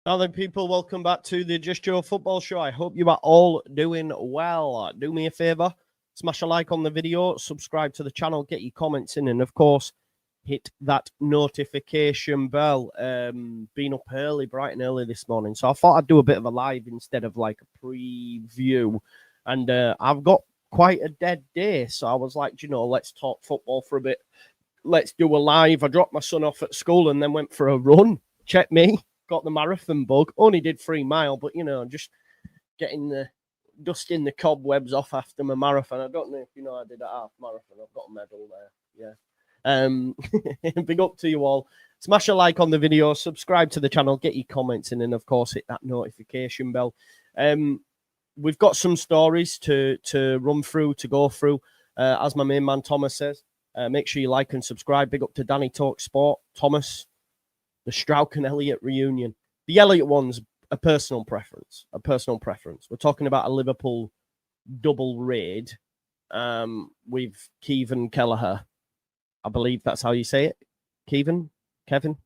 Now then, people, welcome back to the Just Joe Football Show. I hope you are all doing well. Do me a favour, smash a like on the video, subscribe to the channel, get your comments in, and of course, hit that notification bell. Been up early, bright and early this morning, so I thought I'd do a bit of a live instead of like a preview. And I've got quite a dead day, so I was like, let's talk football for a bit. Let's do a live. I dropped my son off at school and then went for a run. Check me. Got the marathon bug. Only did 3 miles, but just dusting the cobwebs off after my marathon. I don't know if you know I did a half marathon. I've got a medal there. Yeah. Big up to you all. Smash a like on the video, subscribe to the channel, get your comments in, and of course hit that notification bell. We've got some stories to run through, to go through. As my main man Thomas says, make sure you like and subscribe. Big up to Danny Talk Sport, Thomas. The Strauch and Elliott reunion. The Elliott one's a personal preference. We're talking about a Liverpool double raid with Kevin Kelleher. I believe that's how you say it. Kevin Kelleher.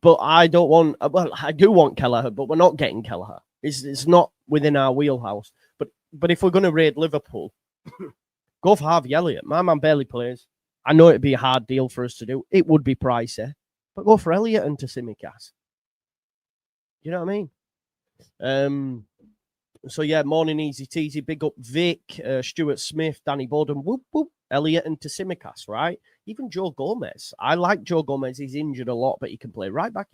But I don't want, I do want Kelleher, but we're not getting Kelleher. It's not within our wheelhouse. But if we're going to raid Liverpool, go for Harvey Elliott. My man barely plays. I know it'd be a hard deal for us to do. It would be pricey. But go for Elliott and Tsimikas. You know what I mean? So, yeah, morning easy teasy. Big up Vic, Stuart Smith, Danny Borden. Whoop, whoop. Elliott and Tsimikas, right? Even Joe Gomez. I like Joe Gomez. He's injured a lot, but he can play right back.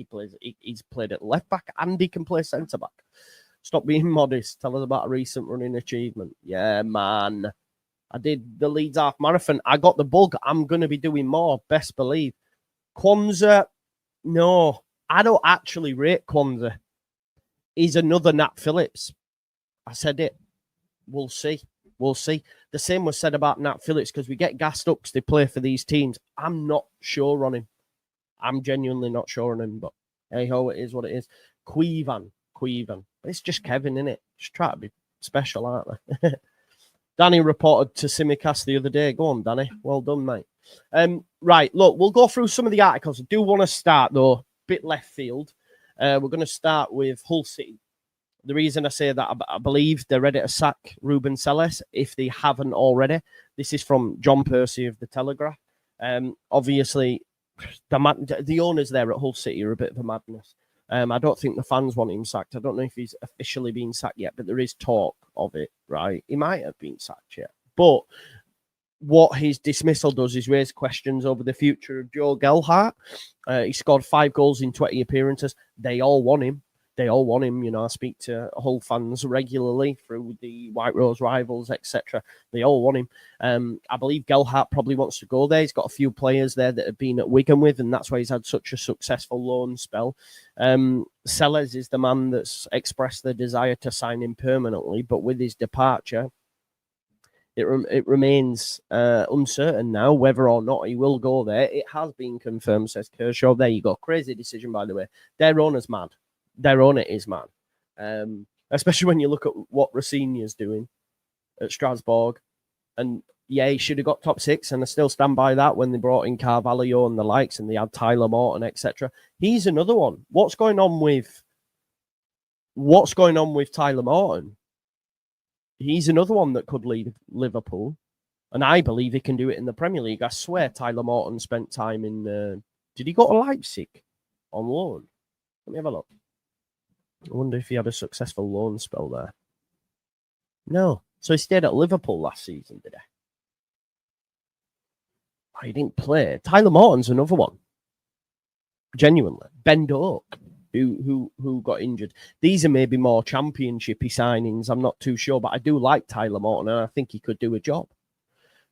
He's played at left back, and he can play centre back. Stop being modest. Tell us about a recent running achievement. Yeah, man. I did the Leeds half marathon. I got the bug. I'm going to be doing more, best believe. Kwanzaa, no, I don't actually rate Kwanzaa. He's another Nat Phillips. I said it. We'll see. The same was said about Nat Phillips because we get gassed up because they play for these teams. I'm not sure on him. I'm genuinely not sure on him, but hey ho, it is what it is. Queevan. It's just Kevin, innit? Just try to be special, aren't they? Danny reported to Tsimikas the other day. Go on, Danny. Well done, mate. Right, look, we'll go through some of the articles. I do want to start, though, bit left field. We're going to start with Hull City. The reason I say that, I believe they're ready to sack Ruben Selles, if they haven't already. This is from John Percy of The Telegraph. Obviously, the owners there at Hull City are a bit of a madness. I don't think the fans want him sacked. I don't know if he's officially been sacked yet, but there is talk of it, right? He might have been sacked yet. But what his dismissal does is raise questions over the future of Joe Gelhardt. He scored 5 goals in 20 appearances. They all want him. I speak to Hull fans regularly through the White Rose Rivals, etc. They all want him. I believe Gelhardt probably wants to go there. He's got a few players there that have been at Wigan with, and that's why he's had such a successful loan spell. Sellers is the man that's expressed the desire to sign him permanently, but with his departure, it remains uncertain now whether or not he will go there. It has been confirmed, says Kershaw. There you go. Crazy decision, by the way. Their owner's mad. Their owner is mad. Especially when you look at what Rossini's doing at Strasbourg. And yeah, he should have got top 6, and I still stand by that when they brought in Carvalho and the likes, and they had Tyler Morton, etc. He's another one. What's going on with Tyler Morton? He's another one that could lead Liverpool, and I believe he can do it in the Premier League. I swear Tyler Morton spent time in... did he go to Leipzig on loan? Let me have a look. I wonder if he had a successful loan spell there. No. So he stayed at Liverpool last season, did he? Oh, he didn't play. Tyler Morton's another one. Genuinely. Ben Doak, who got injured. These are maybe more championship-y signings. I'm not too sure, but I do like Tyler Morton, and I think he could do a job.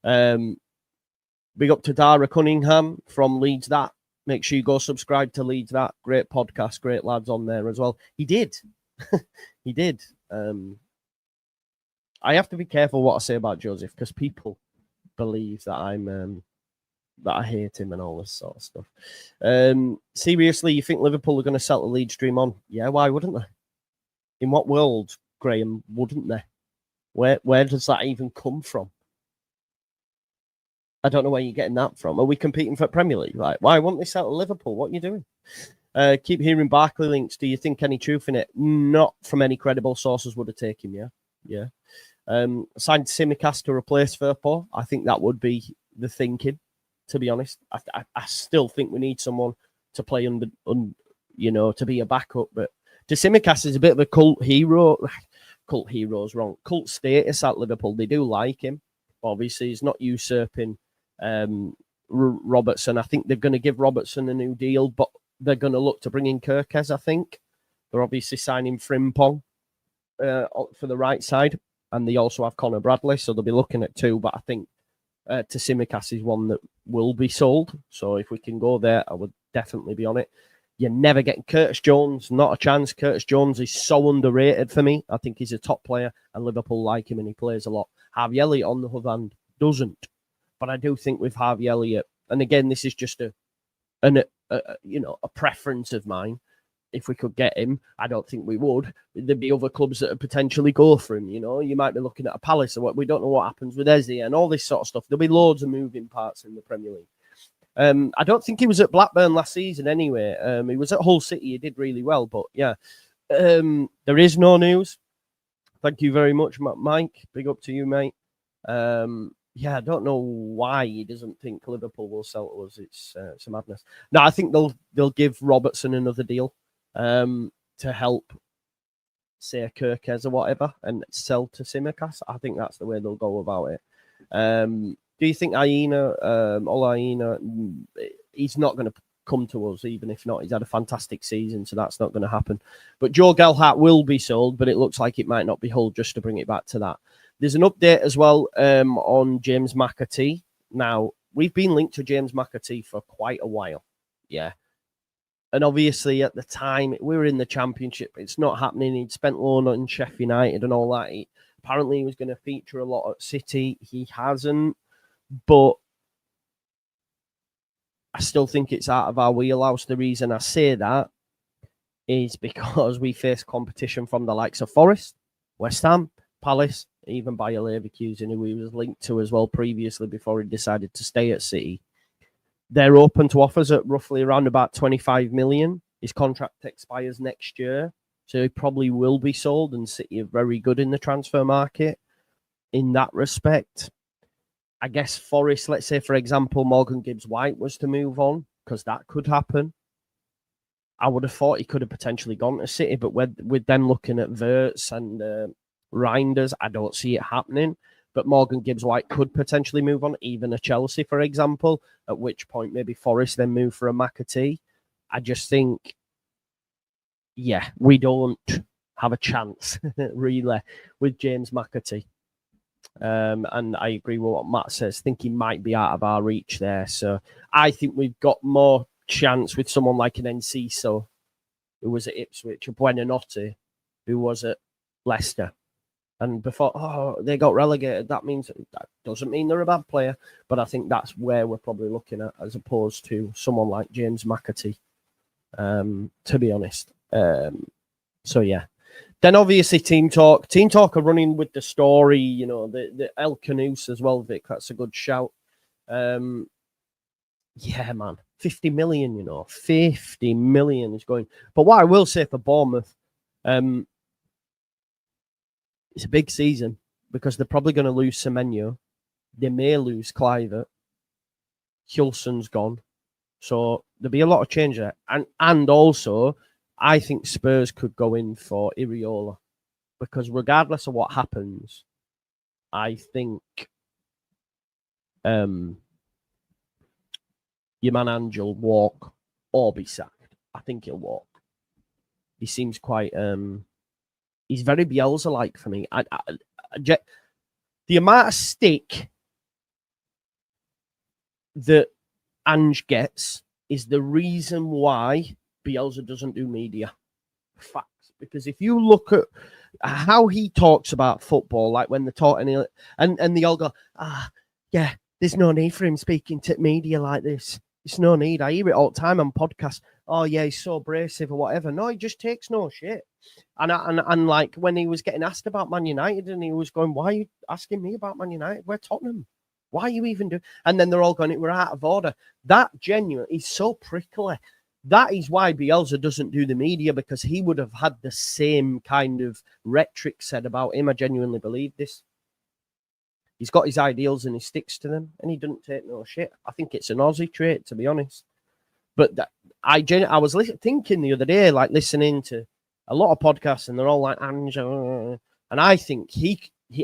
Big up to Dara Cunningham from Leeds That. Make sure you go subscribe to Leeds That. Great podcast, great lads on there as well. He did. He did. I have to be careful what I say about Joseph because people believe that that I hate him and all this sort of stuff. Seriously, you think Liverpool are going to sell the Leeds dream on? Yeah, why wouldn't they? In what world, Graham, wouldn't they? Where does that even come from? I don't know where you're getting that from. Are we competing for Premier League? Like, why won't they sell to Liverpool? What are you doing? Keep hearing Barkley links. Do you think any truth in it? Not from any credible sources would have taken, yeah. Signed Tsimikas to replace Firpo. I think that would be the thinking, to be honest. I still think we need someone to play to be a backup. But Tsimikas is a bit of a cult hero. Cult hero's wrong. Cult status at Liverpool. They do like him. Obviously, he's not usurping Robertson. I think they're going to give Robertson a new deal, but they're going to look to bring in Kirkes, I think. They're obviously signing Frimpong for the right side, and they also have Connor Bradley, so they'll be looking at two, but I think Tsimikas is one that will be sold. So if we can go there, I would definitely be on it. You're never getting Curtis Jones, not a chance. Curtis Jones is so underrated for me. I think he's a top player, and Liverpool like him, and he plays a lot. Harvey Elliott, on the other hand, doesn't. But I do think with Harvey Elliott, and again, this is just a preference of mine. If we could get him, I don't think we would. There'd be other clubs that would potentially go for him. You might be looking at a Palace or what. We don't know what happens with Eze and all this sort of stuff. There'll be loads of moving parts in the Premier League. I don't think he was at Blackburn last season anyway. He was at Hull City. He did really well, but yeah, there is no news. Thank you very much, Mike. Big up to you, mate. Yeah, I don't know why he doesn't think Liverpool will sell to us. It's a madness. No, I think they'll give Robertson another deal to help, say, Kirkes or whatever, and sell to Tsimikas. I think that's the way they'll go about it. Do you think Aina, he's not going to come to us, even if not? He's had a fantastic season, so that's not going to happen. But Joe Gelhardt will be sold, but it looks like it might not be Hull, just to bring it back to that. There's an update as well on James McAtee. Now, we've been linked to James McAtee for quite a while. Yeah. And obviously, at the time, we were in the Championship. It's not happening. He'd spent loan on Sheffield United and all that. Apparently, he was going to feature a lot at City. He hasn't. But I still think it's out of our wheelhouse. The reason I say that is because we face competition from the likes of Forest, West Ham, Palace, even Bayer Leverkusen, who he was linked to as well previously before he decided to stay at City. They're open to offers at roughly around about 25 million. His contract expires next year, so he probably will be sold, and City are very good in the transfer market in that respect. I guess Forest, let's say, for example, Morgan Gibbs-White was to move on, because that could happen. I would have thought he could have potentially gone to City, but with them looking at Wirtz and Reinders, I don't see it happening. But Morgan Gibbs-White could potentially move on, even a Chelsea, for example, at which point maybe Forest then move for a McAtee. I just think, yeah, we don't have a chance, really, with James McAtee. And I agree with what Matt says. I think he might be out of our reach there. So I think we've got more chance with someone like an Enciso, who was at Ipswich, or Buonanotte, who was at Leicester. And before, they got relegated. That doesn't mean they're a bad player, but I think that's where we're probably looking at, as opposed to someone like James McAtee, to be honest. So yeah. Then obviously Team Talk. Team Talk are running with the story, the El Canoes as well, Vic. That's a good shout. Yeah, man. 50 million, 50 million is going. But what I will say for Bournemouth, it's a big season because they're probably going to lose Semenyo. They may lose Clivert. Hulson's gone. So there'll be a lot of change there. And also, I think Spurs could go in for Iriola, because regardless of what happens, I think your man Angel walk or be sacked. I think he'll walk. He seems quite... he's very Bielsa-like for me. The amount of stick that Ange gets is the reason why Bielsa doesn't do media. Facts. Because if you look at how he talks about football, like when they're talking, and they all go, yeah, there's no need for him speaking to media like this. There's no need. I hear it all the time on podcasts. Oh, yeah, he's so abrasive or whatever. No, he just takes no shit. And like when he was getting asked about Man United, and he was going, why are you asking me about Man United? We're Tottenham. Why are you even doing? And then they're all going, we're out of order. That genuine, he's so prickly That is why Bielsa doesn't do the media, because he would have had the same kind of rhetoric said about him. I genuinely believe this. He's got his ideals and he sticks to them, and he doesn't take no shit. I think it's an Aussie trait, to be honest. But I was thinking the other day, like listening to a lot of podcasts, and they're all like Ange, and I think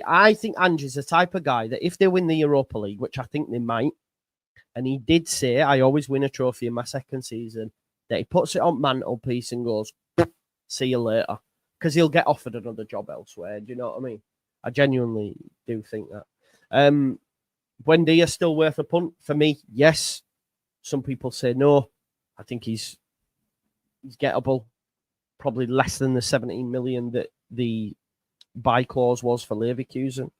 I think Ange is the type of guy that if they win the Europa League, which I think they might, and he did say, I always win a trophy in my second season, that he puts it on mantelpiece and goes, see you later, because he'll get offered another job elsewhere. Do you know what I mean? I genuinely do think that. Buendia still worth a punt? For me, yes. Some people say no. I think he's gettable. Probably less than the 17 million that the buy clause was for Leverkusen.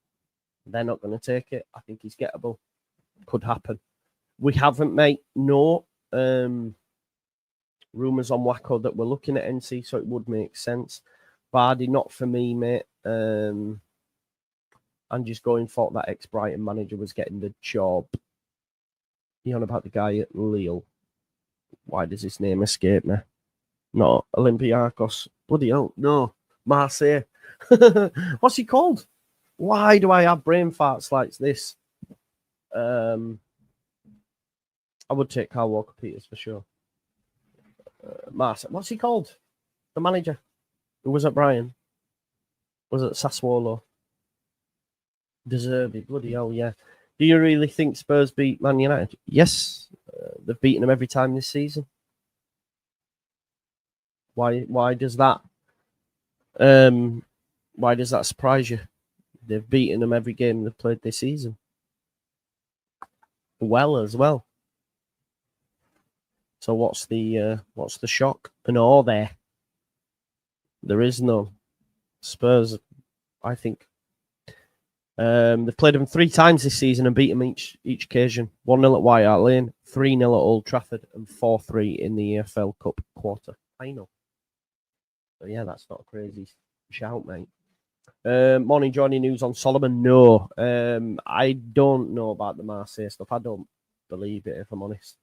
They're not going to take it. I think he's gettable. Could happen. We haven't, mate. No. Rumours on Wacko that we're looking at NC, so it would make sense. Vardy, not for me, mate. I'm just going for that ex-Brighton manager was getting the job. You on about the guy at Lille? Why does his name escape me? Not Olympiacos. Bloody hell. No. Marseille. What's he called? Why do I have brain farts like this? I would take Kyle Walker-Peters for sure. Marseille. What's he called? The manager who was at Brighton? Was it Sassuolo? Deserve it. Bloody hell, yeah. Do you really think Spurs beat Man United? Yes. They've beaten them every time this season. Why does that surprise you? They've beaten them every game they've played this season. Well as well. So what's the shock and awe there? There is no. Spurs, I think. They've played them 3 times this season and beat them each occasion. 1-0 at White Hart Lane, 3-0 at Old Trafford, and 4-3 in the EFL Cup quarter final. So yeah, that's not a crazy shout, mate. Morning, Johnny. News on Solomon? No. I don't know about the Marseille stuff. I don't believe it, if I'm honest.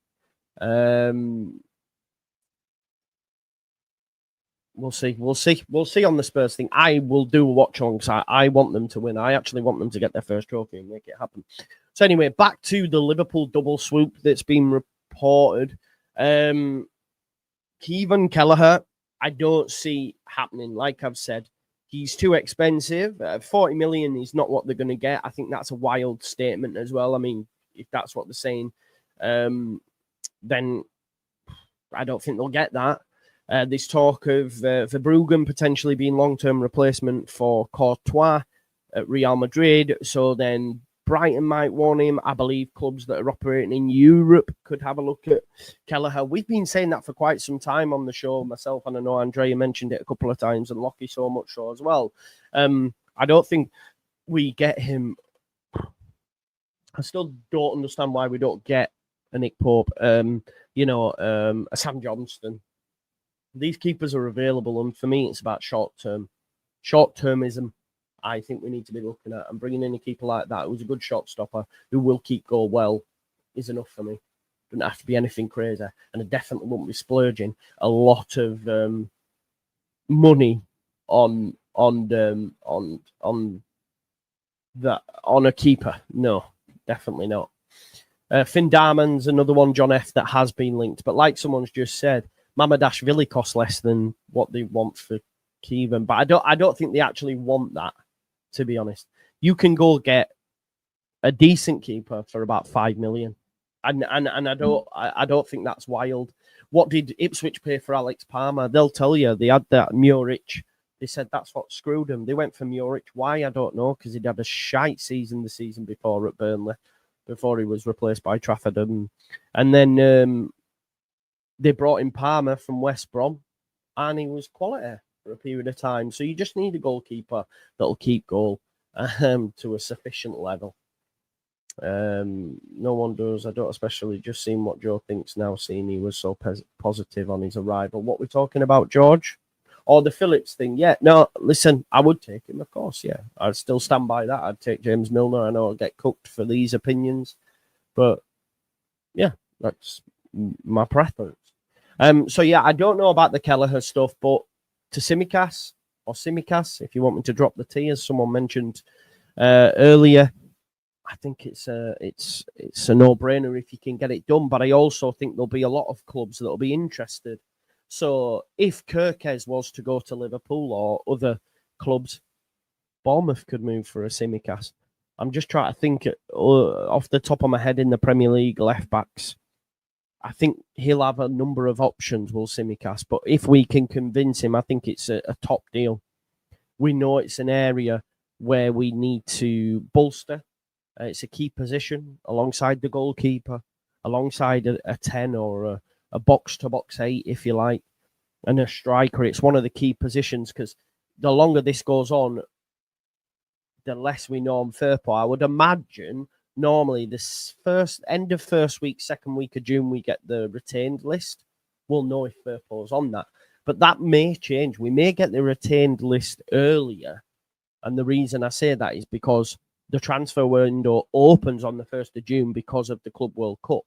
We'll see. We'll see on the Spurs thing. I will do a watch on because I want them to win. I actually want them to get their first trophy and make it happen. So anyway, back to the Liverpool double swoop that's been reported. Kevin Kelleher, I don't see happening. Like I've said, he's too expensive. 40 million is not what they're going to get. I think that's a wild statement as well. I mean, if that's what they're saying, then I don't think they'll get that. There's talk of Verbruggen potentially being long-term replacement for Courtois at Real Madrid. So then Brighton might want him. I believe clubs that are operating in Europe could have a look at Kelleher. We've been saying that for quite some time on the show, myself, and I know Andrea mentioned it a couple of times, and Lockie so much so as well. I don't think we get him. I still don't understand why we don't get a Nick Pope, a Sam Johnston. These keepers are available, and for me, it's about short-termism. I think we need to be looking at, and bringing in a keeper like that who's a good shot stopper who will keep goal well is enough for me. Doesn't have to be anything crazy, and I definitely won't be splurging a lot of money on a keeper. No, definitely not. Finn Darman's another one, John F, that has been linked, but like someone's just said, Mamardashvili costs less than what they want for Kevin, but I don't think they actually want that, to be honest. You can go get a decent keeper for about 5 million. And I don't think that's wild. What did Ipswich pay for Alex Palmer? They'll tell you they had that Muric. They said that's what screwed them. They went for Muric. Why? I don't know, because he'd had a shite season the season before at Burnley, before he was replaced by Trafford. And then they brought in Palmer from West Brom, and he was quality for a period of time. So you just need a goalkeeper that'll keep goal to a sufficient level. No one does. I don't especially just seen what Joe thinks now, seeing he was so positive on his arrival. What we're talking about, George? Or the Phillips thing? Yeah, no, listen, I would take him, of course, yeah. I'd still stand by that. I'd take James Milner. I know I'll get cooked for these opinions, but yeah, that's my preference. So yeah, I don't know about the Kelleher stuff, but to Simicas, if you want me to drop the T, as someone mentioned earlier, I think it's a no-brainer if you can get it done. But I also think there'll be a lot of clubs that'll be interested. So if Kirkes was to go to Liverpool or other clubs, Bournemouth could move for a Simicas. I'm just trying to think off the top of my head in the Premier League left backs. I think he'll have a number of options, will Simicas. But if we can convince him, I think it's a top deal. We know it's an area where we need to bolster. It's a key position alongside the goalkeeper, alongside a 10 or a box-to-box 8, if you like, and a striker. It's one of the key positions because the longer this goes on, the less we know on Firpo. I would imagine normally this end of first week, second week of June, we get the retained list. We'll know if Firpo's on that. But that may change. We may get the retained list earlier. And the reason I say that is because the transfer window opens on the 1st of June because of the Club World Cup.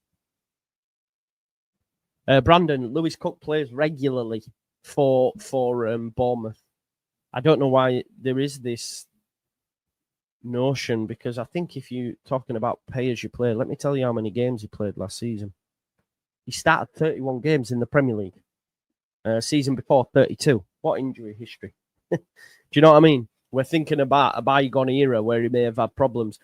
Brandon, Lewis Cook plays regularly for Bournemouth. I don't know why there is this notion, because I think if you're talking about pay as you play, let me tell you how many games he played last season. He started 31 games in the Premier League. Season before, 32. What injury history? Do you know what I mean? We're thinking about a bygone era where he may have had problems.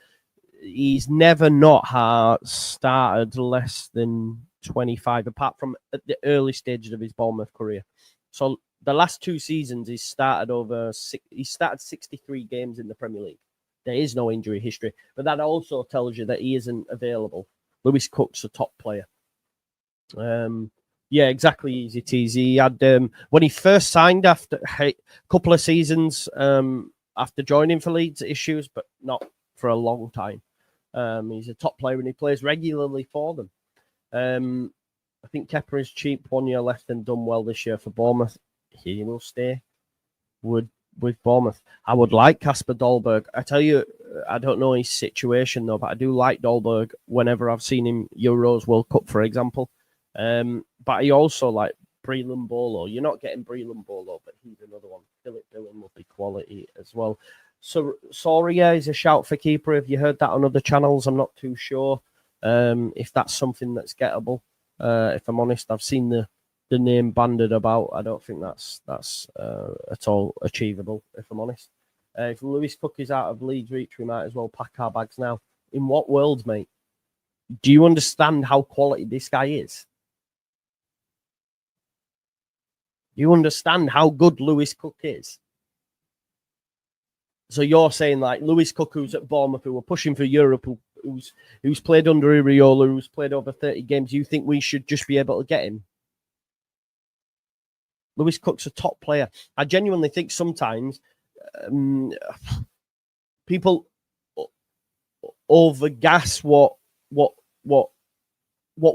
He's never not started less than 25, apart from at the early stages of his Bournemouth career. So the last 2 seasons, he started 63 games in the Premier League. There is no injury history, but that also tells you that he isn't available. Lewis Cook's a top player. Yeah, exactly. Easy teasy. He had when he first signed after a couple of seasons after joining for Leeds, issues, but not for a long time. He's a top player and he plays regularly for them. I think Kepa is cheap. 1 year left and done well this year for Bournemouth. He will stay with Bournemouth. I would like Kasper Dolberg. I tell you, I don't know his situation though, but I do like Dolberg whenever I've seen him Euros, World Cup, for example. But he also like Breland Bolo. You're not getting Breland Bolo, but he's another one. Philip Billing will be quality as well. So Soria is a shout for keeper. Have you heard that on other channels? I'm not too sure if that's something that's gettable. If I'm honest, I've seen the name banded about. I don't think that's at all achievable, if I'm honest. If Lewis Cook is out of Leeds reach, we might as well pack our bags now. In what world, mate? Do you understand how quality this guy is? You understand how good Lewis Cook is? So you're saying like Lewis Cook, who's at Bournemouth, who are pushing for Europe, who's played under Iriola, who's played over 30 games, you think we should just be able to get him? Lewis Cook's a top player. I genuinely think sometimes people overgas what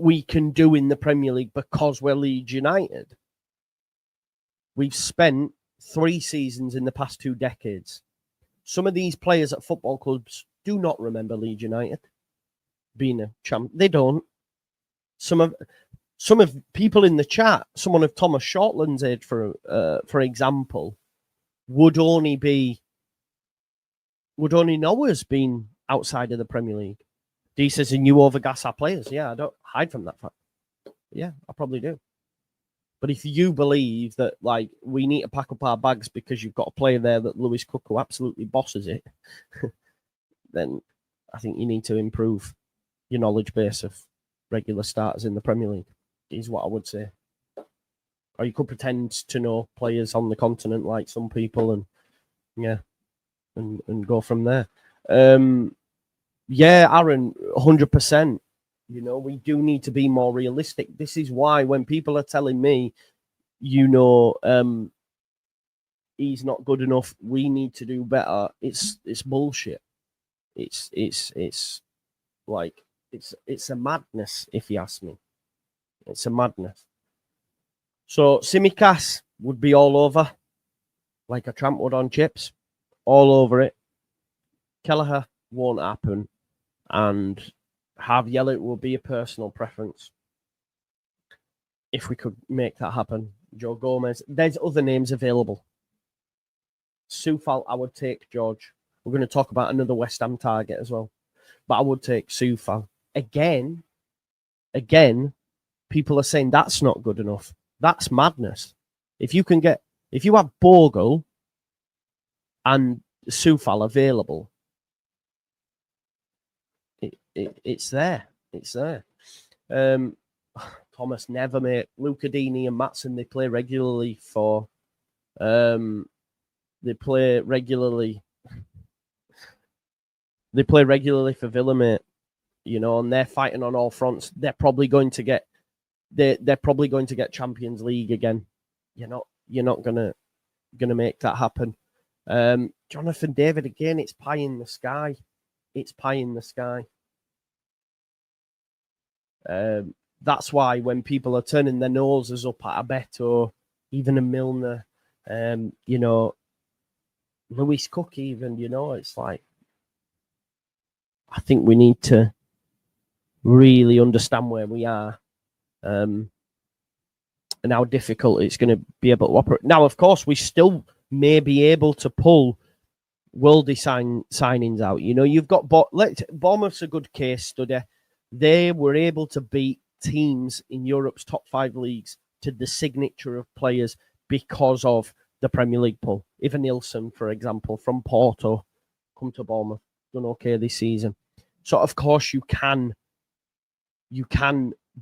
we can do in the Premier League because we're Leeds United. We've spent 3 seasons in the past 2 decades. Some of these players at football clubs do not remember Leeds United being a champ. They don't. Some of people in the chat, someone of Thomas Shortland's age, for example, would only know us being outside of the Premier League. D says, and you overgas our players. Yeah, I don't hide from that fact. Yeah, I probably do. But if you believe that like we need to pack up our bags because you've got a player there that Lewis Cook who absolutely bosses it, then I think you need to improve your knowledge base of regular starters in the Premier League, is what I would say. Or you could pretend to know players on the continent like some people and go from there. Yeah, Aaron, 100%. You know, we do need to be more realistic. This is why when people are telling me, he's not good enough, we need to do better, it's bullshit. It's a madness, if you ask me. It's a madness. So Simicas would be all over, like a tramp would on chips, all over it. Kelleher won't happen, and Harvey Elliott will be a personal preference. if we could make that happen. Joe Gomez. There's other names available. Soufal, I would take, George. We're going to talk about another West Ham target as well. But I would take Soufal. Again, people are saying that's not good enough. That's madness. If you have Bogle and Soufal available, it's there. It's there. Thomas never made Luca Dini and Matson. They play regularly for. They play regularly for Villa, mate. You know, and they're fighting on all fronts. They're probably going to get. They're probably going to get Champions League again. You're not gonna make that happen. Jonathan David again. It's pie in the sky. It's pie in the sky. That's why when people are turning their noses up at a bet or even a Milner, Lewis Cook even, it's like, I think we need to really understand where we are and how difficult it's going to be able to operate. Now, of course, we still may be able to pull worldy signings out. You've got Bournemouth's a good case study. They were able to beat teams in Europe's top 5 leagues to the signature of players because of the Premier League pull. Ivan Nilsson, for example, from Porto, come to Bournemouth, done okay this season. So, of course, you can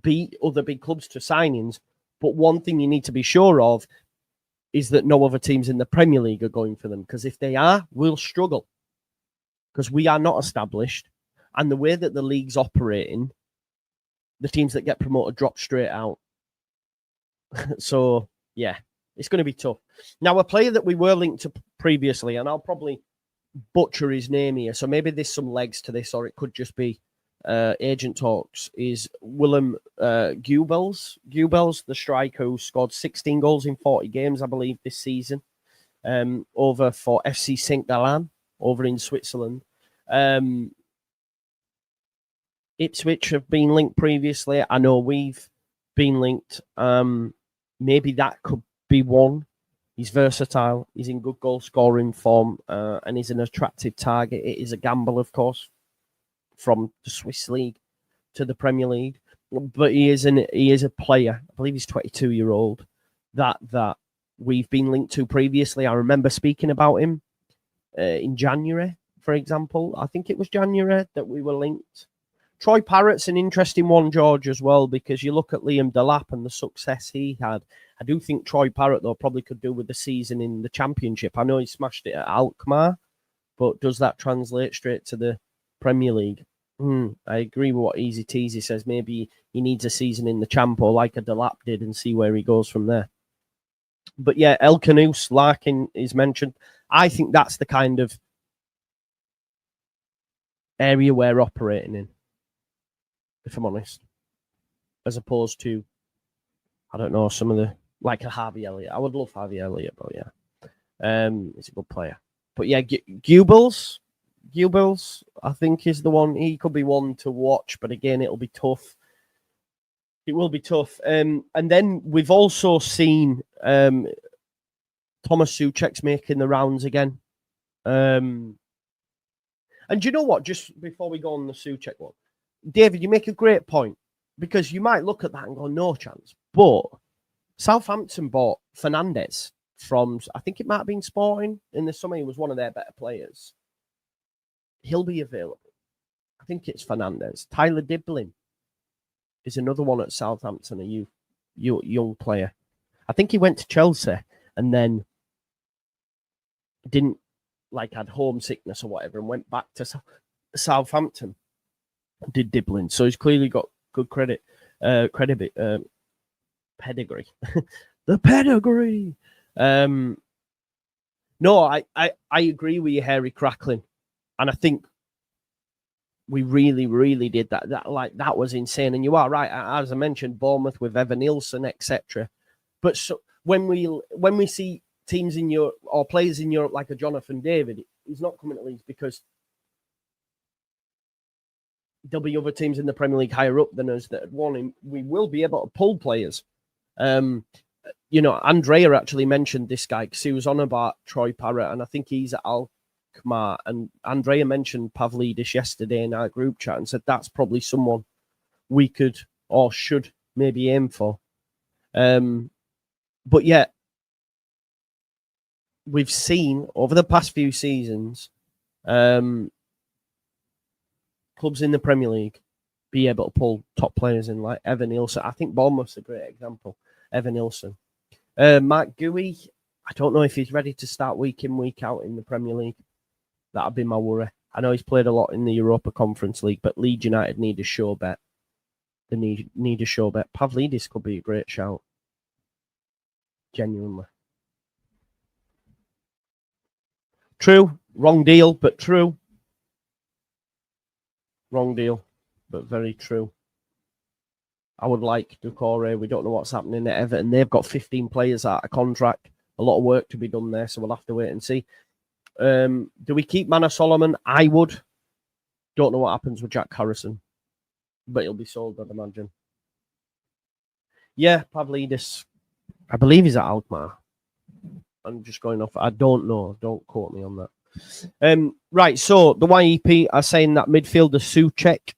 beat other big clubs to signings, but one thing you need to be sure of is that no other teams in the Premier League are going for them, because if they are, we'll struggle, because we are not established, and the way that the league's operating, the teams that get promoted drop straight out. So, yeah, it's going to be tough. Now, a player that we were linked to previously, and I'll probably butcher his name here, so maybe there's some legs to this, or it could just be agent talks, is Willem Goebels. Goebels, the striker who scored 16 goals in 40 games, I believe, this season, over for FC St. Gallen, over in Switzerland. Ipswich have been linked previously. I know we've been linked. Maybe that could be one. He's versatile. He's in good goal scoring form, and he's an attractive target. It is a gamble, of course, from the Swiss League to the Premier League. But he is a player. I believe he's 22-year-old that we've been linked to previously. I remember speaking about him in January, for example. I think it was January that we were linked. Troy Parrott's an interesting one, George, as well, because you look at Liam Delap and the success he had. I do think Troy Parrott, though, probably could do with the season in the Championship. I know he smashed it at Alkmaar, but does that translate straight to the Premier League? I agree with what Easy Teasy says. Maybe he needs a season in the Champ or like a Delap did and see where he goes from there. But yeah, El Canoes, Larkin is mentioned. I think that's the kind of area we're operating in, if I'm honest, as opposed to, I don't know, some of the, like a Harvey Elliott. I would love Harvey Elliott, but yeah, he's a good player. But yeah, Goebels, I think, is the one. He could be one to watch, but again, it'll be tough. It will be tough. And then we've also seen Thomas Souček's making the rounds again. And you know what? Just before we go on the Souček one, David, you make a great point, because you might look at that and go, no chance. But Southampton bought Fernandes from, I think it might have been Sporting in the summer. He was one of their better players. He'll be available. I think it's Fernandes. Tyler Diblin is another one at Southampton, a young player. I think he went to Chelsea and then didn't, had homesickness or whatever, and went back to Southampton. Did Diblin. So he's clearly got good pedigree. The pedigree. No, I agree with you, Harry Crackling. And I think we really, really did that. That was insane. And you are right. As I mentioned, Bournemouth with Evan Nilsson, etc. But so when we see teams in Europe or players in Europe like a Jonathan David, he's not coming to Leeds because there'll be other teams in the Premier League higher up than us that had won him. We will be able to pull players You know, Andrea actually mentioned this guy because he was on about Troy Parrott, and I think he's at Alkmaar. And Andrea mentioned Pavlidis yesterday in our group chat and said that's probably someone we could or should maybe aim for. But yeah, we've seen over the past few seasons clubs in the Premier League be able to pull top players in, like Evan Nilsson. I think Bournemouth's a great example. Evan Nilsson. Mark Gouy, I don't know if he's ready to start week in, week out in the Premier League. That'd be my worry. I know he's played a lot in the Europa Conference League, but Leeds United need a sure bet. They need a sure bet. Pavlidis could be a great shout. Genuinely. True. Wrong deal, but true. Wrong deal, but very true. I would like Doucouré. We don't know what's happening at Everton. They've got 15 players out of contract. A lot of work to be done there, so we'll have to wait and see. Do we keep Manor Solomon? I would. Don't know what happens with Jack Harrison, but he'll be sold, I'd imagine. Yeah, Pavlidis. I believe he's at Alkmaar. I'm just going off. I don't know. Don't quote me on that. Right, so the YEP are saying that midfielder Souček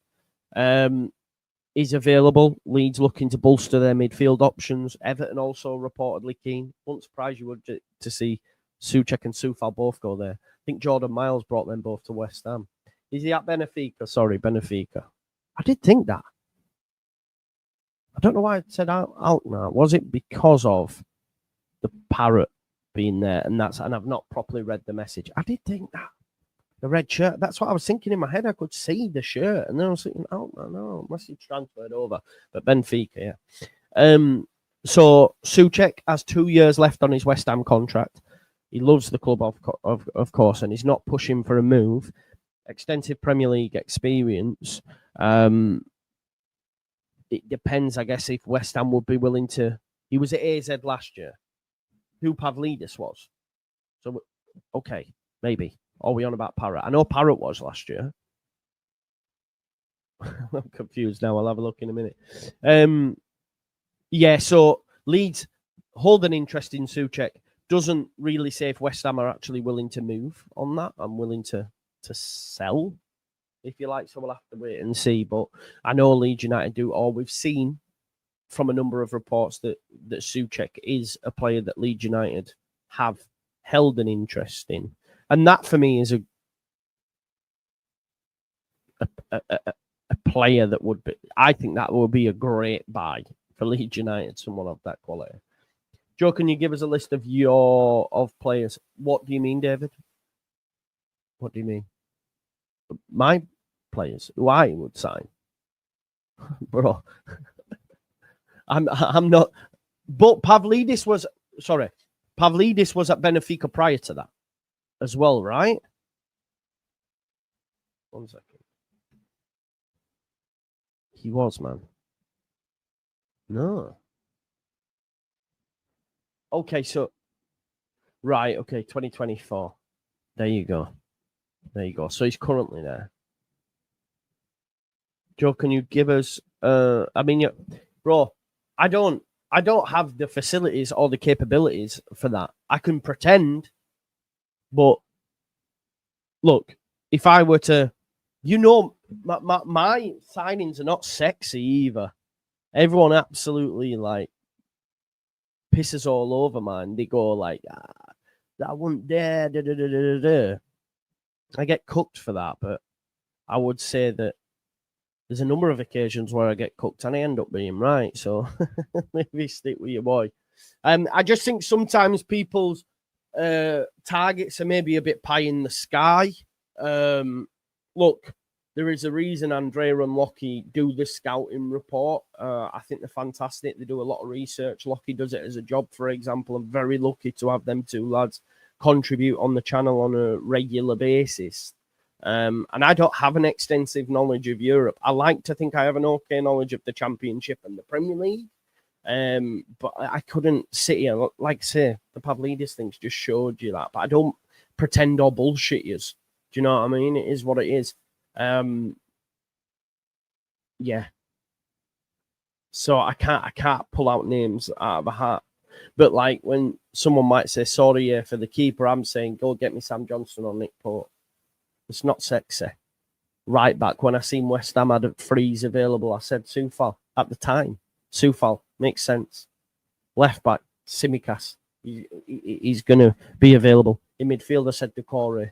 is available. Leeds looking to bolster their midfield options. Everton also reportedly keen. Won't surprise you would to see Souček and Soufal both go there. I think Jordan Miles brought them both to West Ham. Is he at Benfica? Sorry, Benfica. I did think that. I don't know why I said Alkmaar. Was it because of the parrot being there? And I've not properly read the message. I did think that. The red shirt. That's what I was thinking in my head. I could see the shirt. And then I was thinking, oh, no, unless he transferred over. But Benfica, yeah. So Souček has 2 years left on his West Ham contract. He loves the club, of course, and he's not pushing for a move. Extensive Premier League experience. It depends, I guess, if West Ham would be willing to. He was at AZ last year. Who Pavlidis was. So, okay, maybe. Are we on about Parrott? I know Parrott was last year. I'm confused now. I'll have a look in a minute. Yeah, so Leeds hold an interest in Souček. Doesn't really say if West Ham are actually willing to move on that. I'm willing to sell, if you like. So we'll have to wait and see. But I know Leeds United do. Or we've seen from a number of reports that Souček is a player that Leeds United have held an interest in. And that, for me, is a player that would be. I think that would be a great buy for Leeds United. Someone of that quality. Joe, can you give us a list of players? What do you mean, David? What do you mean? My players who I would sign, bro. I'm not. But Pavlidis was at Benfica prior to that as well, right? 1 second. He was, man. No. Okay, so right, okay, 2024. There you go. So he's currently there. Joe, can you give us? Bro, I don't have the facilities or the capabilities for that. I can pretend. But look, if I were to, my signings are not sexy either. Everyone absolutely pisses all over mine. They go like, that wouldn't dare. Da, da, da, da, da. I get cooked for that, but I would say that there's a number of occasions where I get cooked and I end up being right. So maybe stick with your boy. I just think sometimes people's targets are maybe a bit pie in the sky. Look, there is a reason Andrea and Lockie do the scouting report. I think they're fantastic. They do a lot of research. Lockie does it as a job, for example. I'm very lucky to have them two lads contribute on the channel on a regular basis. And I don't have an extensive knowledge of Europe. I like to think I have an okay knowledge of the Championship and the Premier League. But I couldn't sit here, like say, the Pavlidis things just showed you that. But I don't pretend or bullshit you. Do you know what I mean? It is what it is. Yeah. So I can't pull out names out of a hat. But like when someone might say sorry for the keeper, I'm saying go get me Sam Johnson or Nick Pope. It's not sexy. Right back when I seen West Ham had frees available, I said Soufal at the time. Soufal makes sense. Left back Tsimikas, he's going to be available. In midfield, I said Decore.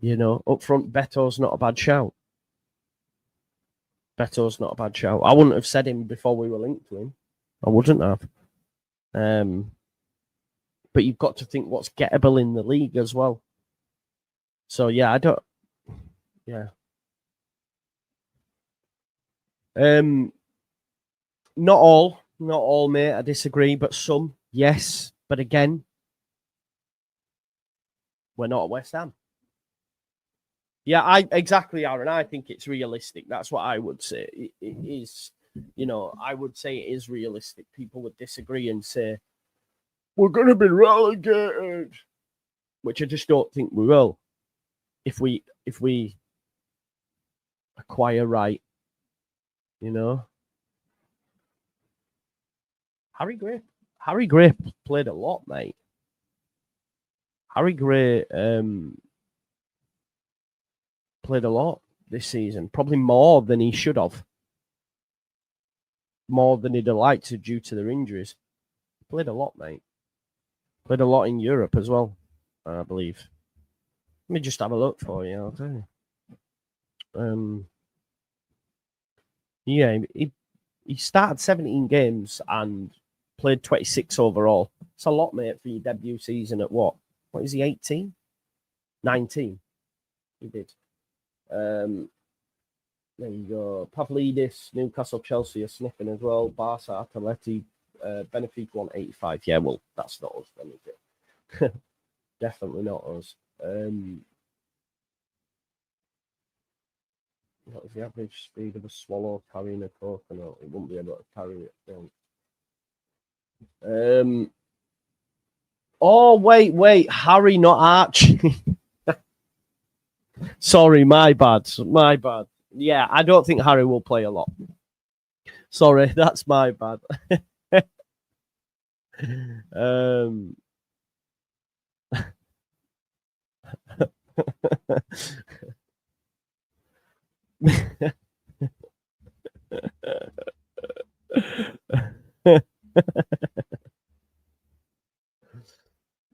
You know, up front, Beto's not a bad shout. Beto's not a bad shout. I wouldn't have said him before we were linked to him. I wouldn't have. But you've got to think what's gettable in the league as well. So yeah, I don't. Yeah. Not all, mate. I disagree, but some, yes. But again, we're not at West Ham. Yeah, exactly, Aaron. I think it's realistic. That's what I would say. It is, you know, I would say it is realistic. People would disagree and say, we're going to be relegated, which I just don't think we will. If we acquire right, you know. Harry Gray played a lot, mate. Harry Gray played a lot this season, probably more than he should have. More than he'd have liked to due to their injuries. Played a lot, mate. Played a lot in Europe as well, I believe. Let me just have a look for you, I'll tell you. Yeah, he started 17 games and played 26 overall. It's a lot, mate, for your debut season at what? What is he, 18? 19. He did. There you go. Pavlidis, Newcastle, Chelsea are sniffing as well. Barca, Atleti, Benfica 185. Yeah, well, that's not us then, is it? Definitely not us. What is the average speed of a swallow carrying a coconut? It wouldn't be able to carry it. No. Oh, wait. Harry, not Archie. Sorry, my bad. Yeah, I don't think Harry will play a lot. Sorry, that's my bad.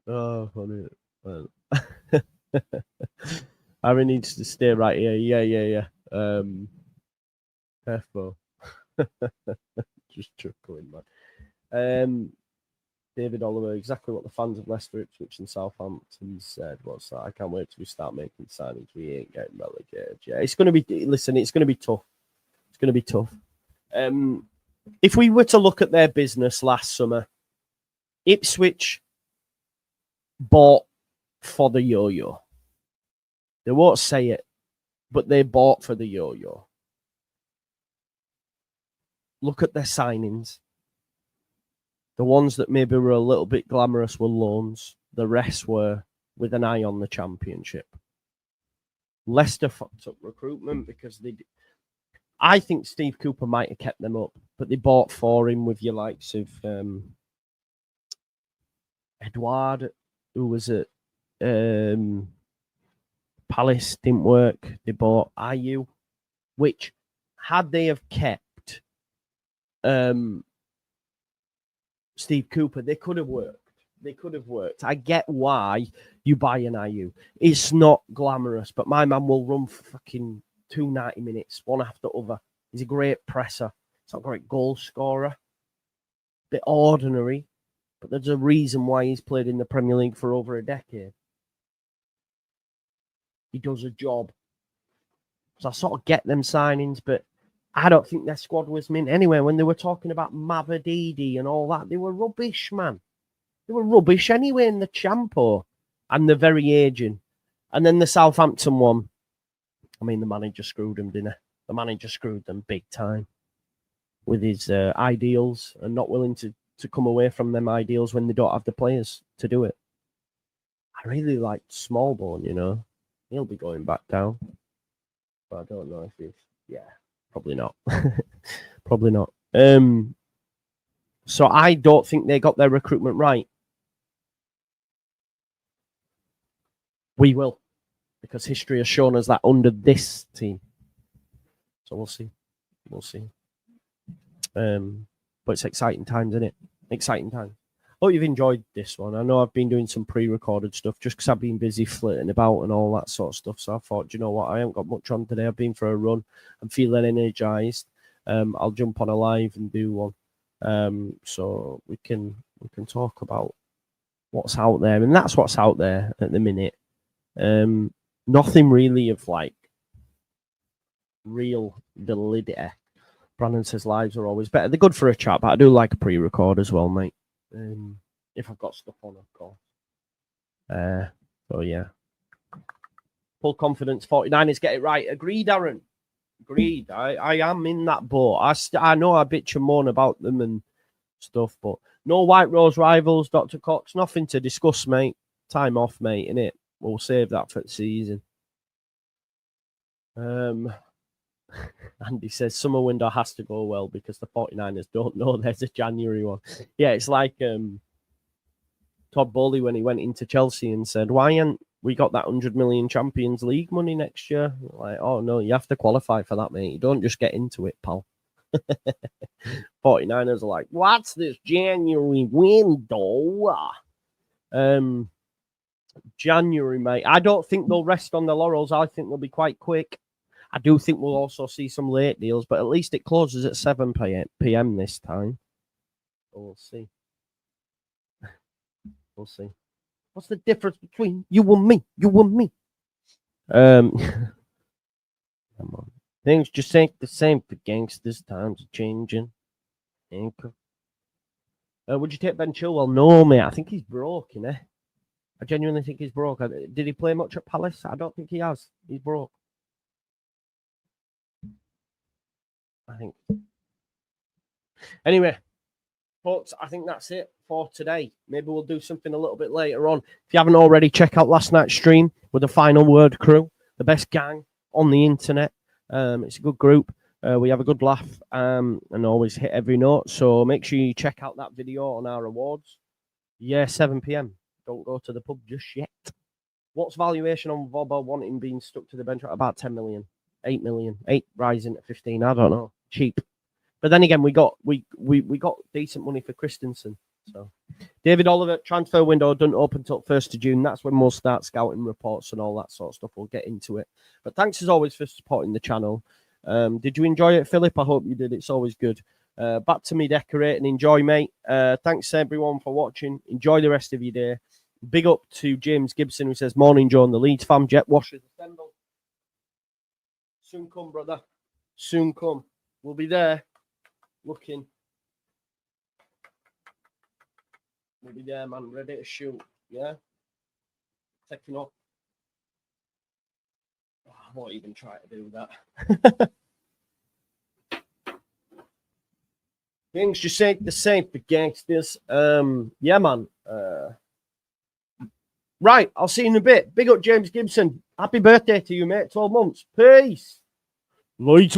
Oh, funny. Well, Harry needs to stay right here. Yeah. Careful. Just chuckling, man. David Oliver, exactly what the fans of Leicester, Ipswich, and Southampton said. What's that? I can't wait till we start making signings. We ain't getting relegated. Yeah, it's going to be. Listen, it's going to be tough. It's going to be tough. If we were to look at their business last summer, Ipswich bought for the yo-yo. They won't say it, but they bought for the yo-yo. Look at their signings. The ones that maybe were a little bit glamorous were loans. The rest were with an eye on the championship. Leicester fucked up recruitment because they... I think Steve Cooper might have kept them up, but they bought for him with your likes of Edouard, who was at Palace, didn't work. They bought IU, which, had they have kept Steve Cooper, they could have worked. I get why you buy an IU. It's not glamorous, but my man will run for fucking 290 minutes, one after the other. He's a great presser. He's not a great goal scorer. Bit ordinary, but there's a reason why he's played in the Premier League for over a decade. He does a job. So I sort of get them signings, but I don't think their squad was mint anyway. When they were talking about Mavadidi and all that, they were rubbish, man. They were rubbish anyway in the Champo. And they're very aging. And then the Southampton one, I mean, the manager screwed them, didn't he? The manager screwed them big time with his ideals and not willing to come away from them ideals when they don't have the players to do it. I really like Smallbone, you know. He'll be going back down. But I don't know if he's... Yeah. Probably not. Probably not. So I don't think they got their recruitment right. We will, because history has shown us that under this team. So we'll see. We'll see. But it's exciting times, isn't it? Exciting times. Hope you've enjoyed this one. I know I've been doing some pre-recorded stuff just because I've been busy flirting about and all that sort of stuff. So I thought, do you know what? I haven't got much on today. I've been for a run. I'm feeling energized. I'll jump on a live and do one. So we can talk about what's out there, and that's what's out there at the minute. Nothing really of like real validity. Brandon says lives are always better. They're good for a chat, but I do like a pre-record as well, mate. If I've got stuff on, of course. So yeah. Full confidence, 49ers get it right. Agreed, Aaron. Agreed. I am in that boat. I know I bitch and moan about them and stuff, but no White Rose rivals, Dr. Cox. Nothing to discuss, mate. Time off, mate, innit? We'll save that for the season. Andy says summer window has to go well because the 49ers don't know there's a January one. Yeah, it's like Todd Bowley when he went into Chelsea and said, why ain't we got that 100 million Champions League money next year? Like, oh, no, you have to qualify for that, mate. You don't just get into it, pal. 49ers are like, what's this January window? January, mate. I don't think they'll rest on their laurels. I think they'll be quite quick. I do think we'll also see some late deals, but at least it closes at 7 p.m. this time. We'll see. We'll see. What's the difference between you and me? You and me. Come on. Things just ain't the same for gangsters. Times are changing. Would you take Ben Chilwell? No, mate. I think he's broke, you know. I genuinely think he's broke. Did he play much at Palace? I don't think he has. He's broke. I think. Anyway, folks, I think that's it for today. Maybe we'll do something a little bit later on. If you haven't already, check out last night's stream with the Final Word crew, the best gang on the internet. It's a good group. We have a good laugh and always hit every note. So make sure you check out that video on our awards. Yeah, 7 p.m. Don't go to the pub just yet. What's valuation on Vobba wanting being stuck to the bench? About 10 million, 8 million, 8 rising to 15. I don't know. Cheap. But then again, we got decent money for Christensen. So David Oliver, transfer window doesn't open till 1st of June. That's when we'll start scouting reports and all that sort of stuff. We'll get into it. But thanks as always for supporting the channel. Did you enjoy it, Philip? I hope you did. It's always good. Back to me decorating. Enjoy, mate. Thanks everyone for watching. Enjoy the rest of your day. Big up to James Gibson who says, morning, John, the Leeds fam. Jet washers assemble. Soon come, brother. Soon come. We'll be there. Looking. We'll be there, man. Ready to shoot. Yeah? Taking off. Oh, I won't even try to do that. Things just ain't the same for gangsters. Yeah, man. Right, I'll see you in a bit. Big up James Gibson. Happy birthday to you, mate. 12 months. Peace. Light.